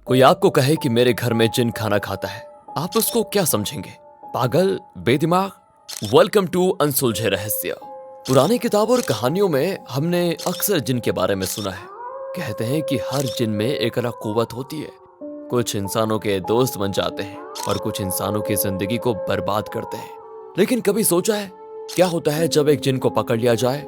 कोई आपको कहे कि मेरे घर में जिन खाना खाता है, आप उसको क्या समझेंगे? पागल? बेदिमाग? वेलकम टू अनसुलझे रहस्य। पुरानी किताबों और कहानियों में हमने अक्सर जिन के बारे में सुना है। कहते हैं कि हर जिन में एक अलग कुव्वत होती है। कुछ इंसानों के दोस्त बन जाते हैं और कुछ इंसानों की जिंदगी को बर्बाद करते हैं। लेकिन कभी सोचा है क्या होता है जब एक जिन को पकड़ लिया जाए?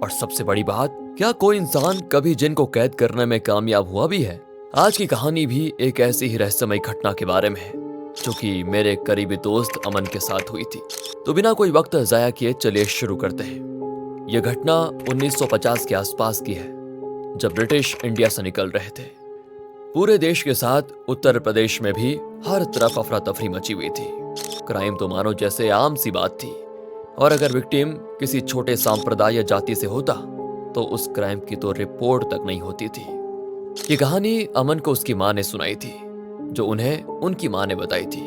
और सबसे बड़ी बात, क्या कोई इंसान कभी जिन को कैद करने में कामयाब हुआ भी है? आज की कहानी भी एक ऐसी ही रहस्यमय घटना के बारे में है जो कि मेरे करीबी दोस्त अमन के साथ हुई थी। तो बिना कोई वक्त जाया किए चलिए शुरू करते हैं। यह घटना 1950 के आसपास की है, जब ब्रिटिश इंडिया से निकल रहे थे। पूरे देश के साथ उत्तर प्रदेश में भी हर तरफ अफरा तफरी मची हुई थी। क्राइम तो मानो जैसे आम सी बात थी, और अगर विक्टिम किसी छोटे सांप्रदाय या जाति से होता तो उस क्राइम की तो रिपोर्ट तक नहीं होती थी। ये कहानी अमन को उसकी माँ ने सुनाई थी, जो उन्हें उनकी माँ ने बताई थी।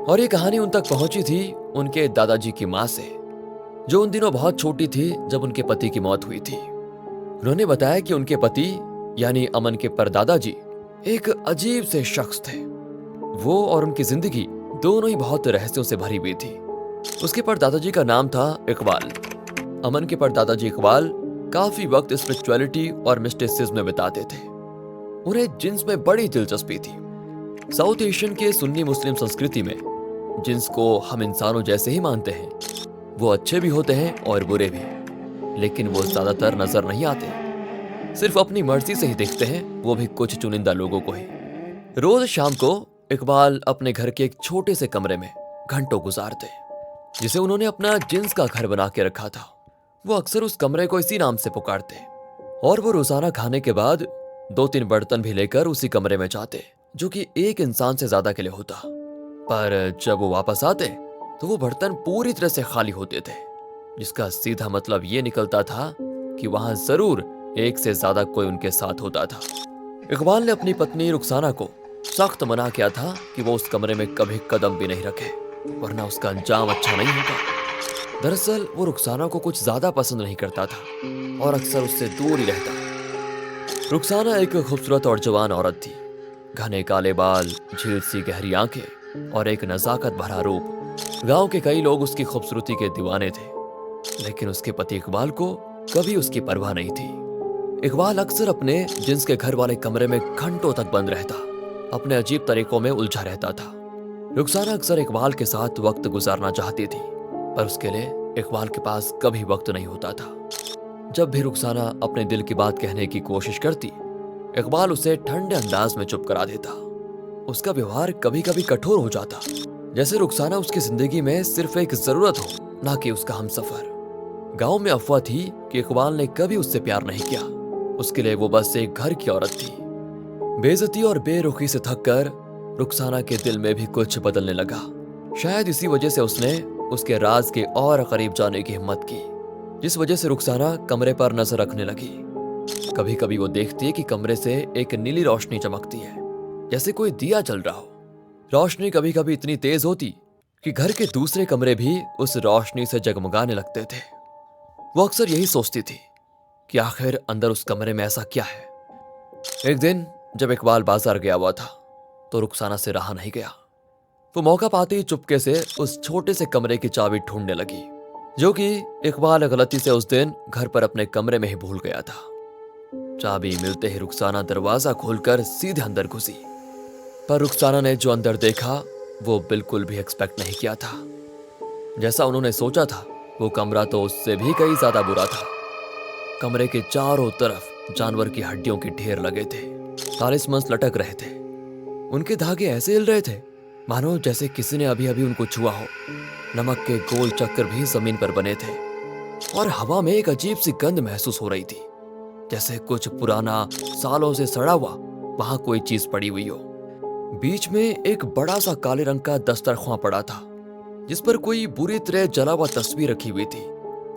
और ये कहानी उन तक पहुंची थी उनके दादाजी की माँ से, जो उन दिनों बहुत छोटी थी जब उनके पति की मौत हुई थी। उन्होंने बताया कि उनके पति यानी अमन के परदादाजी एक अजीब से शख्स थे। वो और उनकी जिंदगी दोनों ही बहुत रहस्यों से भरी हुई थी। उसके परदादाजी का नाम था इकबाल। अमन के परदादाजी इकबाल काफी वक्त स्पिरिचुअलिटी और मिस्टिसिज्म में बिताते थे। उन्हें जिन्स में बड़ी दिलचस्पी थी। साउथ एशियन के सुन्नी मुस्लिम संस्कृति में जिन्स को हम इंसानों जैसे ही मानते हैं। वो अच्छे भी होते हैं और बुरे भी, लेकिन वो ज्यादातर नजर नहीं आते। सिर्फ अपनी मर्जी से ही दिखते हैं, वो भी कुछ चुनिंदा लोगों को ही। रोज शाम को इकबाल अपने घर के एक छोटे से कमरे में घंटों गुजारते, जिसे उन्होंने अपना जिन्स का घर बना के रखा था। वो अक्सर उस कमरे को इसी नाम से पुकारते, और वो रोजाना खाने के बाद 2-3 बर्तन भी लेकर उसी कमरे में जाते, जो कि एक इंसान से ज्यादा के लिए होता। पर जब वो वापस आते तो वो बर्तन पूरी तरह से खाली होते थे, जिसका सीधा मतलब ये निकलता था कि वहां जरूर एक से ज्यादा कोई उनके साथ होता था। इकबाल ने अपनी पत्नी रुखसाना को सख्त मना किया था कि वो उस कमरे में कभी कदम भी नहीं रखे, वरना उसका अंजाम अच्छा नहीं होगा। दरअसल वो रुखसाना को कुछ ज्यादा पसंद नहीं करता था और अक्सर उससे दूर ही रहता। रुखसाना एक खूबसूरत और जवान औरत थी। घने काले बाल, झील सी गहरी आंखें और एक नजाकत भरा रूप। गांव के कई लोग उसकी खूबसूरती के दीवाने थे, लेकिन उसके पति इकबाल को कभी उसकी परवाह नहीं थी। इकबाल अक्सर अपने जिन्स के घर वाले कमरे में घंटों तक बंद रहता, अपने अजीब तरीकों में उलझा रहता था। रुखसाना अक्सर इकबाल के साथ वक्त गुजारना चाहती थी, पर उसके लिए इकबाल के पास कभी वक्त नहीं होता था। जब भी रुखसाना अपने दिल की बात कहने की कोशिश करती, इकबाल उसे ठंडे अंदाज में चुप करा देता। उसका व्यवहार कभी कभी कठोर हो जाता, जैसे रुखसाना उसकी जिंदगी में सिर्फ एक जरूरत हो, ना कि उसका हमसफर। गांव में अफवाह थी कि इकबाल ने कभी उससे प्यार नहीं किया, उसके लिए वो बस एक घर की औरत थी। बेइज्जती और बेरुखी से थककर रुखसाना के दिल में भी कुछ बदलने लगा। शायद इसी वजह से उसने उसके राज के और करीब जाने की हिम्मत की, जिस वजह से रुखसाना कमरे पर नजर रखने लगी। कभी कभी वो देखती है कि कमरे से एक नीली रोशनी चमकती है, जैसे कोई दिया जल रहा हो। रोशनी कभी कभी इतनी तेज होती कि घर के दूसरे कमरे भी उस रोशनी से जगमगाने लगते थे। वो अक्सर यही सोचती थी कि आखिर अंदर उस कमरे में ऐसा क्या है। एक दिन जब इकबाल बाजार गया हुआ था तो रुखसाना से रहा नहीं गया। वो मौका पाते ही चुपके से उस छोटे से कमरे की चाबी ढूंढने लगी, जो कि इकबाल गलती से उस दिन घर पर अपने कमरे में ही भूल गया था। चाबी मिलते ही रुखसाना दरवाजा खोलकर सीधे अंदर घुसी, पर रुखसाना ने जो अंदर देखा वो बिल्कुल भी एक्सपेक्ट नहीं किया था। जैसा उन्होंने सोचा था, वो कमरा तो उससे भी कहीं ज्यादा बुरा था। कमरे के चारों तरफ जानवर की हड्डियों के ढेर लगे थे, तालिस्मन्स लटक रहे थे। उनके धागे ऐसे हिल रहे थे मानो जैसे किसी ने अभी अभी उनको छुआ हो। नमक के गोल चक्कर भी जमीन पर बने थे, और हवा में एक अजीब सी गंध महसूस हो रही थी, जैसे कुछ पुराना, सालों से सड़ा हुआ वहां कोई चीज पड़ी हुई हो। बीच में एक बड़ा सा काले रंग का दस्तरख्वां पड़ा था, जिस पर कोई बुरी तरह जला हुआ तस्वीर रखी हुई थी।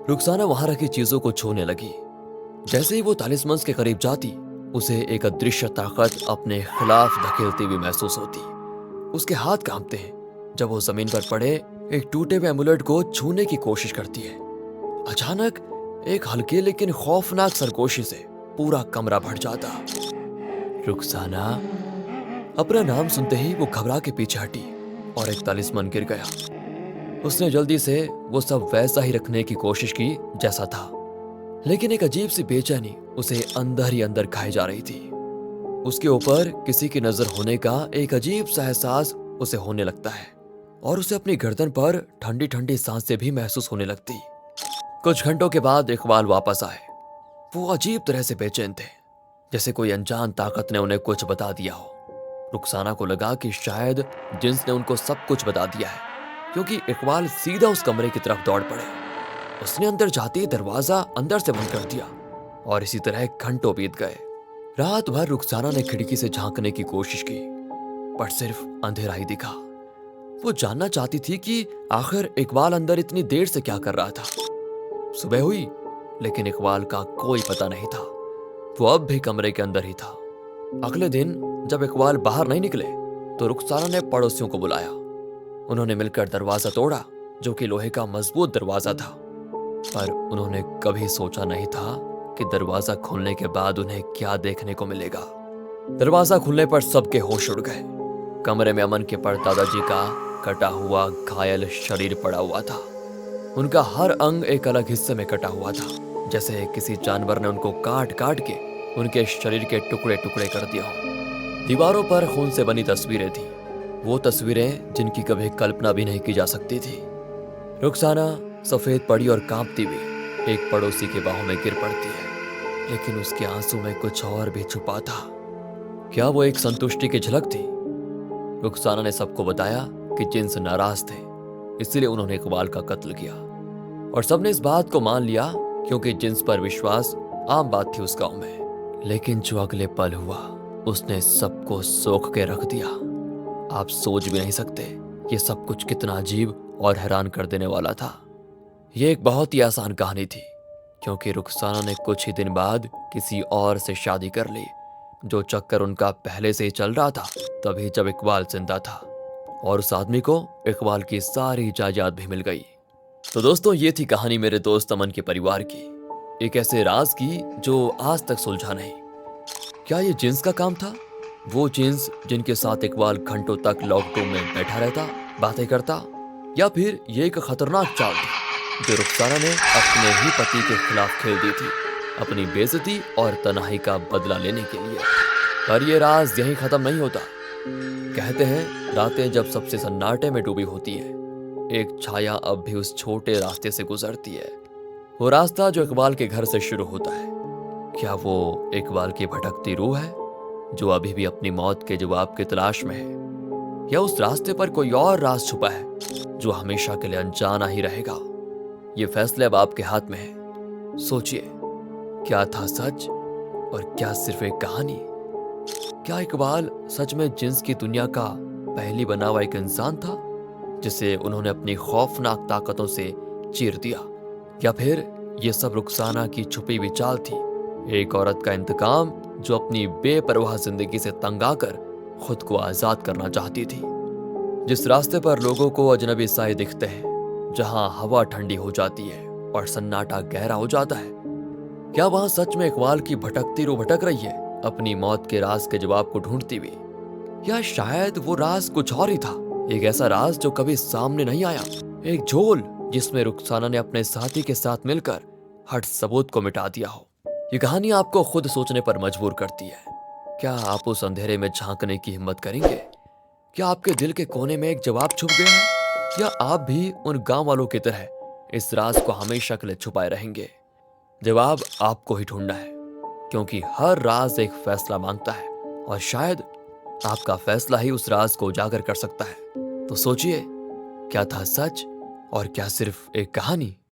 रुखसाना वहां रखी चीजों को छूने लगी। जैसे ही वो तालिस्मन्स के करीब जाती, उसे एक अदृश्य ताकत अपने खिलाफ धकेलती हुई महसूस होती। उसके हाथ कांपते हैं जब वो जमीन पर पड़े एक टूटे हुए एमुलेट को छूने की कोशिश करती है। अचानक एक हल्के लेकिन खौफनाक सरगोशी से पूरा कमरा भर जाता। रुखसाना, अपना नाम सुनते ही वो घबरा के पीछे हटी और एक तालिस्मान गिर गया। उसने जल्दी से वो सब वैसा ही रखने की कोशिश की जैसा था, लेकिन एक अजीब सी बेचैनी उसे अंदर ही अंदर खाई जा रही थी। उसके ऊपर किसी की नजर होने का एक अजीब सा एहसास उसे होने लगता है और उसे अपनी गर्दन पर ठंडी ठंडी सांसें भी महसूस होने लगती। कुछ घंटों के बाद इकबाल वापस आए। वो अजीब तरह से बेचैन थे, जैसे कोई अनजान ताकत ने उन्हें कुछ बता दिया हो। रुखसाना को लगा कि शायद जिन्स ने उनको सब कुछ बता दिया है, क्योंकि इकबाल सीधा उस कमरे की तरफ दौड़ पड़े। उसने अंदर जाते ही दरवाजा अंदर से बंद कर दिया और इसी तरह घंटों बीत गए। रात भर रुखसाना ने खिड़की से झांकने की कोशिश की, पर सिर्फ अंधेरा ही दिखा। वो जानना चाहती थी कि आखिर इकबाल अंदर इतनी देर से क्या कर रहा था। सुबह हुई, लेकिन इकबाल का कोई पता नहीं था। वो अब भी कमरे के अंदर ही था। अगले दिन जब इकबाल बाहर नहीं निकले तो रुखसाना ने पड़ोसियों को बुलाया। उन्होंने मिलकर दरवाजा तोड़ा, जो कि लोहे का मजबूत दरवाजा था, पर उन्होंने कभी सोचा नहीं था कि दरवाजा खोलने के बाद उन्हें क्या देखने को मिलेगा। दरवाजा खुलने पर सबके होश उड़ गए। कमरे में अमन के परदादाजी का कटा हुआ घायल शरीर पड़ा हुआ था। उनका हर अंग एक अलग हिस्से में कटा हुआ था, जैसे किसी जानवर ने उनको काट काट के उनके शरीर के टुकड़े टुकड़े कर दिया हो। दीवारों पर खून से बनी तस्वीरें थी, वो तस्वीरें जिनकी कभी कल्पना भी नहीं की जा सकती थी। रुखसाना सफेद पड़ी और कांपती हुई एक पड़ोसी के बाहों में गिर पड़ती है, लेकिन उसके आंसू में कुछ और भी छुपा था। क्या वो एक संतुष्टि की झलक थी? रुखसाना ने सबको बताया कि जिन्स नाराज थे, इसलिए उन्होंने इकबाल का कत्ल किया, और सबने इस बात को मान लिया क्योंकि जिन्स पर विश्वास आम बात थी उस गांव में। लेकिन जो अगले पल हुआ उसने सबको सोख के रख दिया। आप सोच भी नहीं सकते ये सब कुछ कितना अजीब और हैरान कर देने वाला था। ये एक बहुत ही आसान कहानी थी, क्योंकि रुखसाना ने कुछ ही दिन बाद किसी और से शादी कर ली, जो चक्कर उनका पहले से ही चल रहा था तभी जब इकबाल जिंदा था, और उस आदमी को इकबाल की सारी जायदाद भी मिल गई। तो दोस्तों, ये थी कहानी मेरे दोस्त अमन के परिवार की, एक ऐसे राज की जो आज तक सुलझा नहीं। क्या ये जिन्स का काम था? वो जिन्स जिनके साथ इकबाल घंटों तक लॉकडाउन में बैठा रहता, बातें करता, या फिर ये एक खतरनाक चाल थी जो रुखसाना ने अपने ही पति के खिलाफ खेल दी थी, अपनी बेइज्जती और तन्हाई का बदला लेने के लिए। पर ये राज यहीं खत्म नहीं होता। कहते हैं रातें जब सबसे सन्नाटे में डूबी होती हैं, एक छाया अब भी उस छोटे रास्ते से गुजरती है। वो रास्ता जो इकबाल के घर से शुरू होता है। क्या वो इकबाल की भटकती रूह है जो अभी भी अपनी मौत के जवाब की तलाश में है, या उस रास्ते पर कोई और राज छुपा है जो हमेशा के लिए अनजाना ही रहेगा? ये फैसले अब आपके हाथ में है। सोचिए, क्या था सच और क्या सिर्फ एक कहानी? क्या इकबाल सच में जिन्स की दुनिया का पहली बना हुआ एक इंसान था जिसे उन्होंने अपनी खौफनाक ताकतों से चीर दिया, या फिर ये सब रुखसाना की छुपी हुई चाल थी, एक औरत का इंतकाम जो अपनी बेपरवाह जिंदगी से तंग आकर खुद को आजाद करना चाहती थी? जिस रास्ते पर लोगों को अजनबी साए दिखते हैं, जहां हवा ठंडी हो जाती है और सन्नाटा गहरा हो जाता है, क्या वहां सच में इकबाल की भटकती रूह भटक रही है, अपनी मौत के राज के जवाब को ढूंढती हुई? या शायद वो राज कुछ और ही था, एक ऐसा राज जो कभी सामने नहीं आया, एक झोल जिसमें रुखसाना ने अपने साथी के साथ मिलकर हर सबूत को मिटा दिया हो। ये कहानी आपको खुद सोचने पर मजबूर करती है। क्या आप उस अंधेरे में झांकने की हिम्मत करेंगे? क्या आपके दिल के कोने में एक जवाब छुप गया है, या आप भी उन गांव वालों की तरह इस राज को हमेशा के लिए छुपाए रहेंगे? जवाब आपको ही ढूंढना है, क्योंकि हर राज एक फैसला मांगता है, और शायद आपका फैसला ही उस राज को उजागर कर सकता है। तो सोचिए, क्या था सच और क्या सिर्फ एक कहानी?